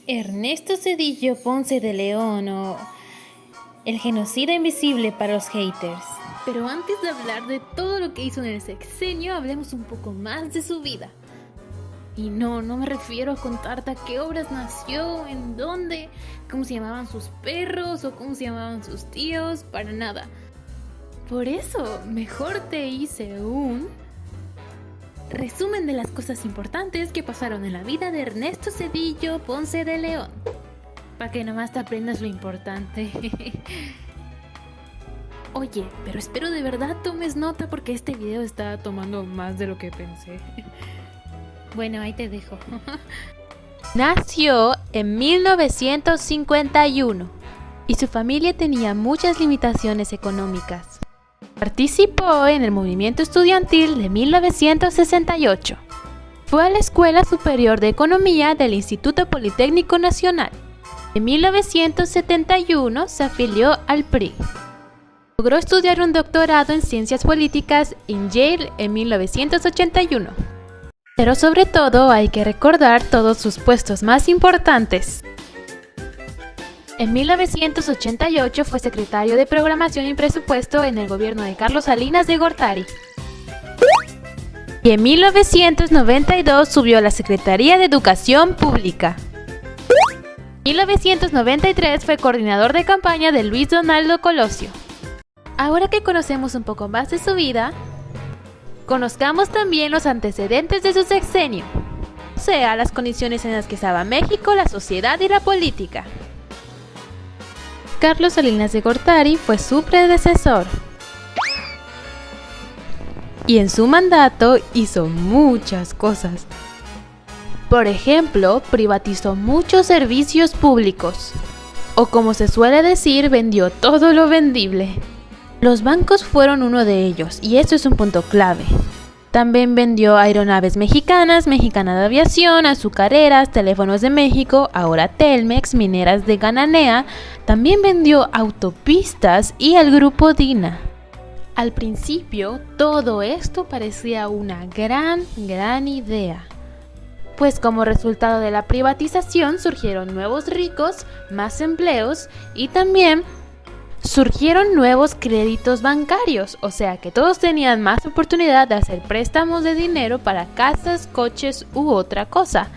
Ernesto Zedillo Ponce de León, o el genocida invisible para los haters. Pero antes de hablar de todo lo que hizo en el sexenio, hablemos un poco más de su vida. Y no me refiero a contarte a qué obras nació, en dónde, cómo se llamaban sus perros o cómo se llamaban sus tíos, para nada. Por eso, mejor te hice un resumen de las cosas importantes que pasaron en la vida de Ernesto Zedillo Ponce de León, para que nomás te aprendas lo importante. Oye, pero espero de verdad tomes nota porque este video está tomando más de lo que pensé. Bueno, ahí te dejo. Nació en 1951 y su familia tenía muchas limitaciones económicas. Participó en el movimiento estudiantil de 1968. Fue a la Escuela Superior de Economía del Instituto Politécnico Nacional. En 1971 se afilió al PRI. Logró estudiar un doctorado en Ciencias Políticas en Yale en 1981. Pero sobre todo hay que recordar todos sus puestos más importantes. En 1988 fue secretario de Programación y Presupuesto en el gobierno de Carlos Salinas de Gortari. Y en 1992 subió a la Secretaría de Educación Pública. En 1993 fue coordinador de campaña de Luis Donaldo Colosio. Ahora que conocemos un poco más de su vida, conozcamos también los antecedentes de su sexenio, o sea, las condiciones en las que estaba México, la sociedad y la política. Carlos Salinas de Gortari fue su predecesor y en su mandato hizo muchas cosas. Por ejemplo, privatizó muchos servicios públicos, o como se suele decir, vendió todo lo vendible. Los bancos fueron uno de ellos, y eso es un punto clave. También vendió aeronaves mexicanas, Mexicana de Aviación, azucareras, Teléfonos de México, ahora Telmex, mineras de Cananea. También vendió autopistas y al grupo Dina. Al principio, todo esto parecía una gran idea. Pues como resultado de la privatización surgieron nuevos ricos, más empleos y también surgieron nuevos créditos bancarios, o sea que todos tenían más oportunidad de hacer préstamos de dinero para casas, coches u otra cosa.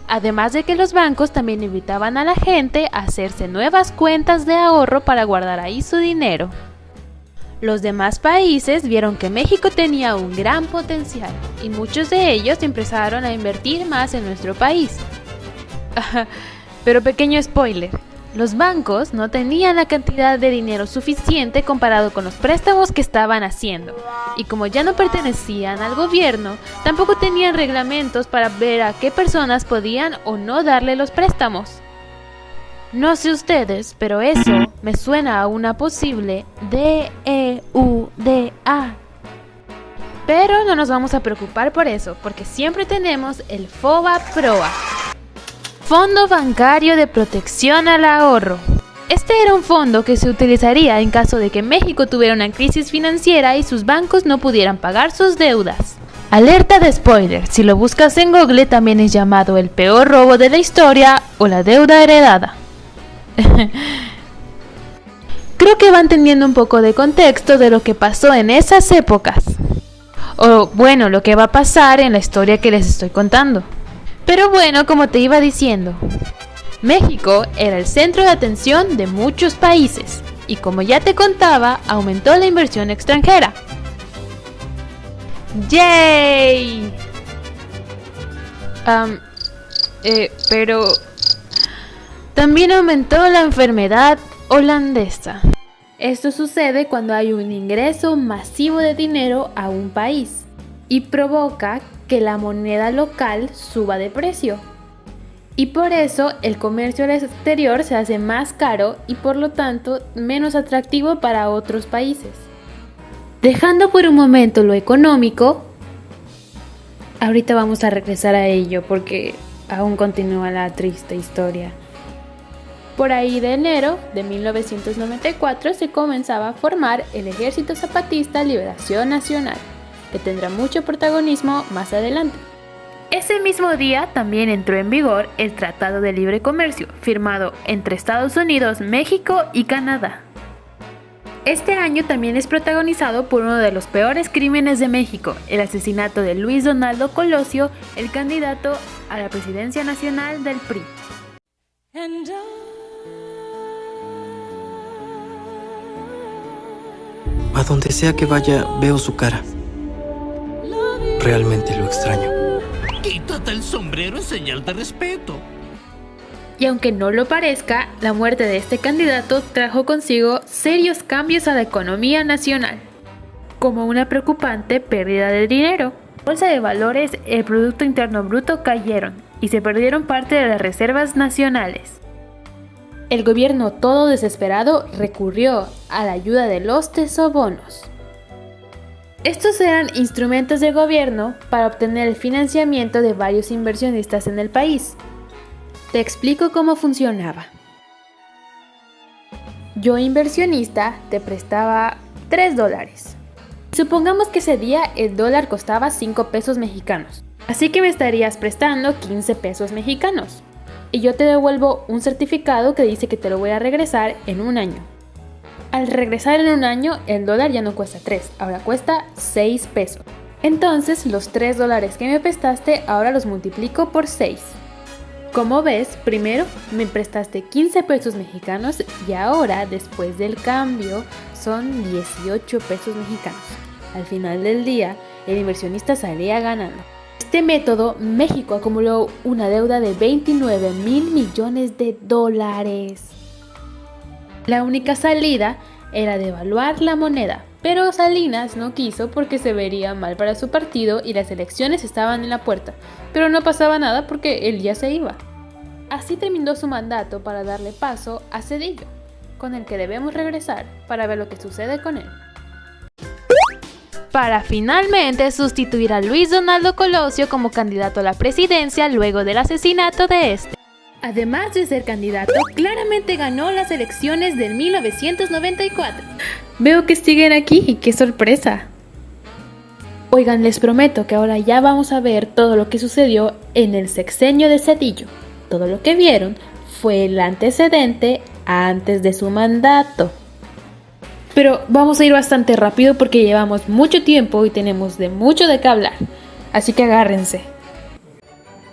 Además de que los bancos también invitaban a la gente a hacerse nuevas cuentas de ahorro para guardar ahí su dinero. Los demás países vieron que México tenía un gran potencial y muchos de ellos empezaron a invertir más en nuestro país. Pero pequeño spoiler. Los bancos no tenían la cantidad de dinero suficiente comparado con los préstamos que estaban haciendo, y como ya no pertenecían al gobierno, tampoco tenían reglamentos para ver a qué personas podían o no darle los préstamos. No sé ustedes, pero eso me suena a una posible DEUDA. Pero no nos vamos a preocupar por eso, porque siempre tenemos el FOBAPROA. Fondo Bancario de Protección al Ahorro. Este era un fondo que se utilizaría en caso de que México tuviera una crisis financiera y sus bancos no pudieran pagar sus deudas. Alerta de spoiler, si lo buscas en Google también es llamado el peor robo de la historia o la deuda heredada. Creo que van teniendo un poco de contexto de lo que pasó en esas épocas. O bueno, lo que va a pasar en la historia que les estoy contando. Pero bueno, como te iba diciendo, México era el centro de atención de muchos países y como ya te contaba, aumentó la inversión extranjera. ¡Yay! Pero también aumentó la enfermedad holandesa. Esto sucede cuando hay un ingreso masivo de dinero a un país y provoca que la moneda local suba de precio. Y por eso el comercio al exterior se hace más caro y por lo tanto menos atractivo para otros países. Dejando por un momento lo económico, ahorita vamos a regresar a ello porque aún continúa la triste historia. Por ahí de enero de 1994 se comenzaba a formar el Ejército Zapatista Liberación Nacional, que tendrá mucho protagonismo más adelante. Ese mismo día también entró en vigor el Tratado de Libre Comercio, firmado entre Estados Unidos, México y Canadá. Este año también es protagonizado por uno de los peores crímenes de México, el asesinato de Luis Donaldo Colosio, el candidato a la presidencia nacional del PRI. A donde sea que vaya, veo su cara. Realmente lo extraño. Quítate el sombrero en señal de respeto. Y aunque no lo parezca, la muerte de este candidato trajo consigo serios cambios a la economía nacional, como una preocupante pérdida de dinero. La bolsa de valores, el Producto Interno Bruto cayeron y se perdieron parte de las reservas nacionales. El gobierno, todo desesperado, recurrió a la ayuda de los tesobonos. Estos eran instrumentos de gobierno para obtener el financiamiento de varios inversionistas en el país. Te explico cómo funcionaba. Yo, inversionista, te prestaba $3. Supongamos que ese día el dólar costaba 5 pesos mexicanos. Así que me estarías prestando 15 pesos mexicanos. Y yo te devuelvo un certificado que dice que te lo voy a regresar en un año. Al regresar en un año, el dólar ya no cuesta 3, ahora cuesta 6 pesos. Entonces, los $3 que me prestaste, ahora los multiplico por 6. Como ves, primero me prestaste 15 pesos mexicanos y ahora, después del cambio, son 18 pesos mexicanos. Al final del día, el inversionista salía ganando. Este método, México acumuló una deuda de 29,000 millones de dólares. La única salida era devaluar la moneda, pero Salinas no quiso porque se vería mal para su partido y las elecciones estaban en la puerta, pero no pasaba nada porque él ya se iba. Así terminó su mandato para darle paso a Zedillo, con el que debemos regresar para ver lo que sucede con él. Para finalmente sustituir a Luis Donaldo Colosio como candidato a la presidencia luego del asesinato de este. Además de ser candidato, claramente ganó las elecciones del 1994. Veo que siguen aquí, ¡qué sorpresa! Oigan, les prometo que ahora ya vamos a ver todo lo que sucedió en el sexenio de Zedillo. Todo lo que vieron fue el antecedente antes de su mandato. Pero vamos a ir bastante rápido porque llevamos mucho tiempo y tenemos mucho de qué hablar. Así que agárrense.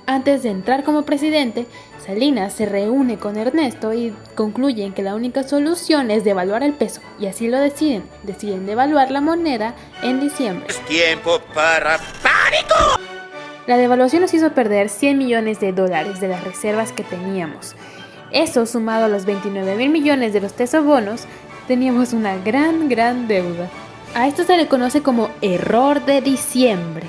Antes de entrar como presidente, Salinas se reúne con Ernesto y concluyen que la única solución es devaluar el peso. Y así lo deciden. Deciden devaluar la moneda en diciembre. Es tiempo para pánico. La devaluación nos hizo perder 100 millones de dólares de las reservas que teníamos. Eso, sumado a los 29,000 millones de los tesobonos, teníamos una gran deuda. A esto se le conoce como error de diciembre.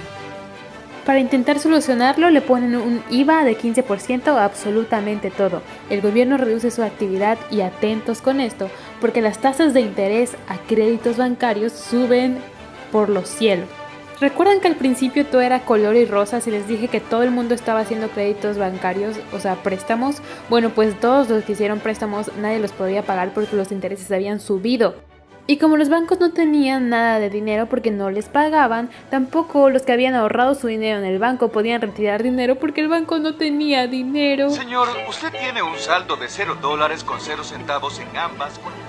Para intentar solucionarlo le ponen un IVA de 15% a absolutamente todo. El gobierno reduce su actividad y atentos con esto, porque las tasas de interés a créditos bancarios suben por los cielos. ¿Recuerdan que al principio todo era color y rosas y les dije que todo el mundo estaba haciendo créditos bancarios, o sea, préstamos? Bueno, pues todos los que hicieron préstamos nadie los podía pagar porque los intereses habían subido. Y como los bancos no tenían nada de dinero porque no les pagaban, tampoco los que habían ahorrado su dinero en el banco podían retirar dinero porque el banco no tenía dinero. Señor, usted tiene un saldo de $0 con 0 centavos en ambas cuentas.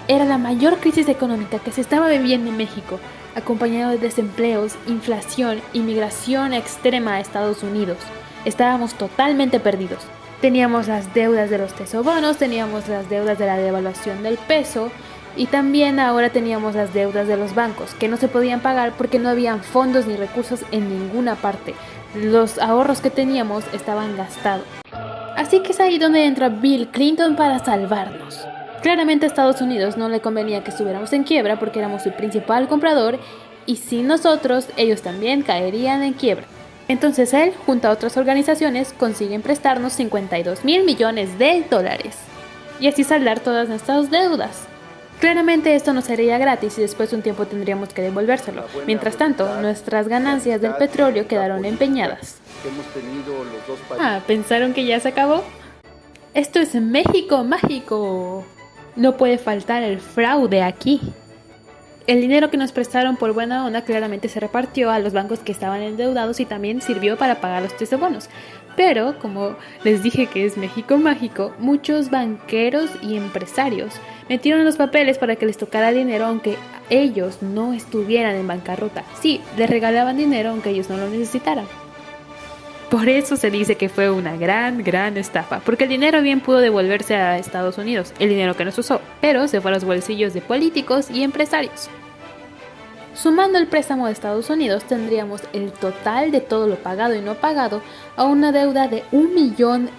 Era la mayor crisis económica que se estaba viviendo en México, acompañado de desempleos, inflación y migración extrema a Estados Unidos. Estábamos totalmente perdidos. Teníamos las deudas de los tesobonos, teníamos las deudas de la devaluación del peso y también ahora teníamos las deudas de los bancos, que no se podían pagar porque no habían fondos ni recursos en ninguna parte. Los ahorros que teníamos estaban gastados. Así que es ahí donde entra Bill Clinton para salvarnos. Claramente a Estados Unidos no le convenía que estuviéramos en quiebra porque éramos su principal comprador y sin nosotros ellos también caerían en quiebra. Entonces él, junto a otras organizaciones, consiguen prestarnos 52,000 millones de dólares y así saldar todas nuestras deudas. Claramente esto no sería gratis y después de un tiempo tendríamos que devolvérselo. Mientras tanto, nuestras ganancias del petróleo quedaron empeñadas. ¿Pensaron que ya se acabó? Esto es México mágico. No puede faltar el fraude aquí. El dinero que nos prestaron por buena onda claramente se repartió a los bancos que estaban endeudados y también sirvió para pagar los bonos. Pero, como les dije que es México mágico, muchos banqueros y empresarios metieron los papeles para que les tocara dinero aunque ellos no estuvieran en bancarrota. Sí, les regalaban dinero aunque ellos no lo necesitaran. Por eso se dice que fue una gran estafa, porque el dinero bien pudo devolverse a Estados Unidos, el dinero que nos usó, pero se fue a los bolsillos de políticos y empresarios. Sumando el préstamo de Estados Unidos, tendríamos el total de todo lo pagado y no pagado a una deuda de $1 millón.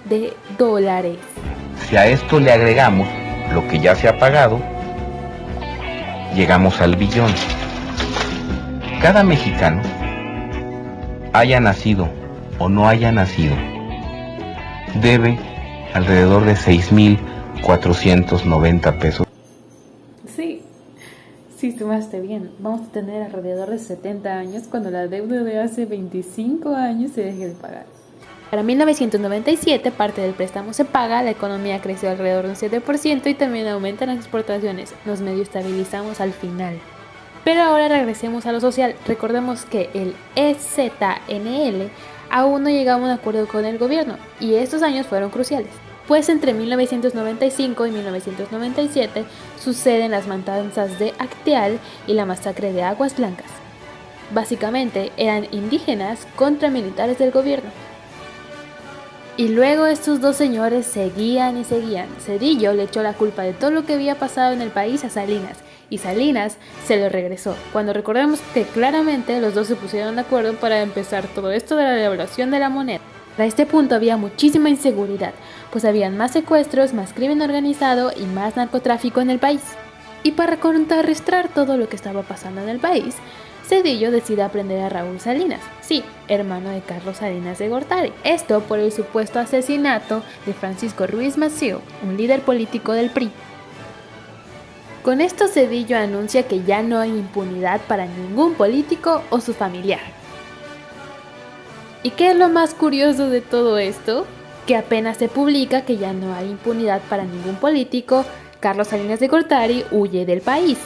Si a esto le agregamos lo que ya se ha pagado, llegamos al billón. Cada mexicano, haya nacido o no haya nacido, debe alrededor de 6,490 pesos. Sí, sumaste bien. Vamos a tener alrededor de 70 años cuando la deuda de hace 25 años se deje de pagar. Para 1997, parte del préstamo se paga, la economía creció alrededor de un 7% y también aumentan las exportaciones. Nos medio estabilizamos al final. Pero ahora regresemos a lo social. Recordemos que el EZNL aún no llegaba a un acuerdo con el gobierno y estos años fueron cruciales. Pues entre 1995 y 1997 suceden las matanzas de Acteal y la masacre de Aguas Blancas. Básicamente eran indígenas contra militares del gobierno. Y luego estos dos señores seguían y seguían. Zedillo le echó la culpa de todo lo que había pasado en el país a Salinas, y Salinas se lo regresó, cuando recordemos que claramente los dos se pusieron de acuerdo para empezar todo esto de la devaluación de la moneda. A este punto había muchísima inseguridad, pues habían más secuestros, más crimen organizado y más narcotráfico en el país. Y para contrarrestar todo lo que estaba pasando en el país, Zedillo decide aprender a Raúl Salinas, sí, hermano de Carlos Salinas de Gortari. Esto por el supuesto asesinato de Francisco Ruiz Massieu, un líder político del PRI. Con esto Zedillo anuncia que ya no hay impunidad para ningún político o su familiar. ¿Y qué es lo más curioso de todo esto? Que apenas se publica que ya no hay impunidad para ningún político, Carlos Salinas de Gortari huye del país.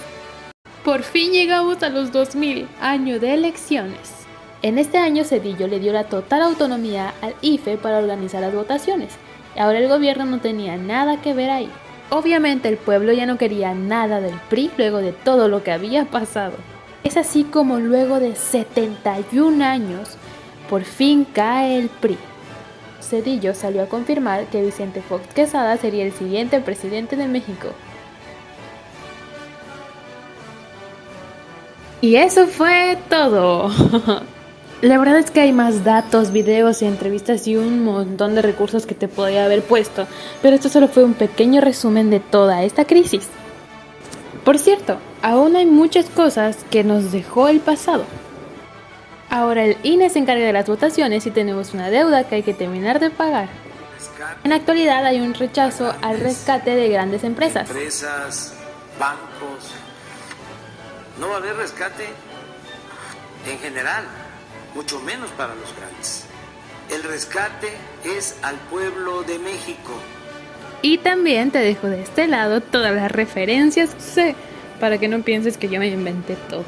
Por fin llegamos a los 2000, año de elecciones. En este año Zedillo le dio la total autonomía al IFE para organizar las votaciones. Ahora el gobierno no tenía nada que ver ahí. Obviamente el pueblo ya no quería nada del PRI luego de todo lo que había pasado. Es así como luego de 71 años, por fin cae el PRI. Zedillo salió a confirmar que Vicente Fox Quesada sería el siguiente presidente de México. Y eso fue todo. La verdad es que hay más datos, videos y entrevistas y un montón de recursos que te podría haber puesto, pero esto solo fue un pequeño resumen de toda esta crisis. Por cierto, aún hay muchas cosas que nos dejó el pasado. Ahora el INE se encarga de las votaciones y tenemos una deuda que hay que terminar de pagar. En la actualidad hay un rechazo al rescate de grandes empresas. Empresas, bancos. No va a haber rescate en general, mucho menos para los grandes. El rescate es al pueblo de México. Y también te dejo de este lado todas las referencias, para que no pienses que yo me inventé todo.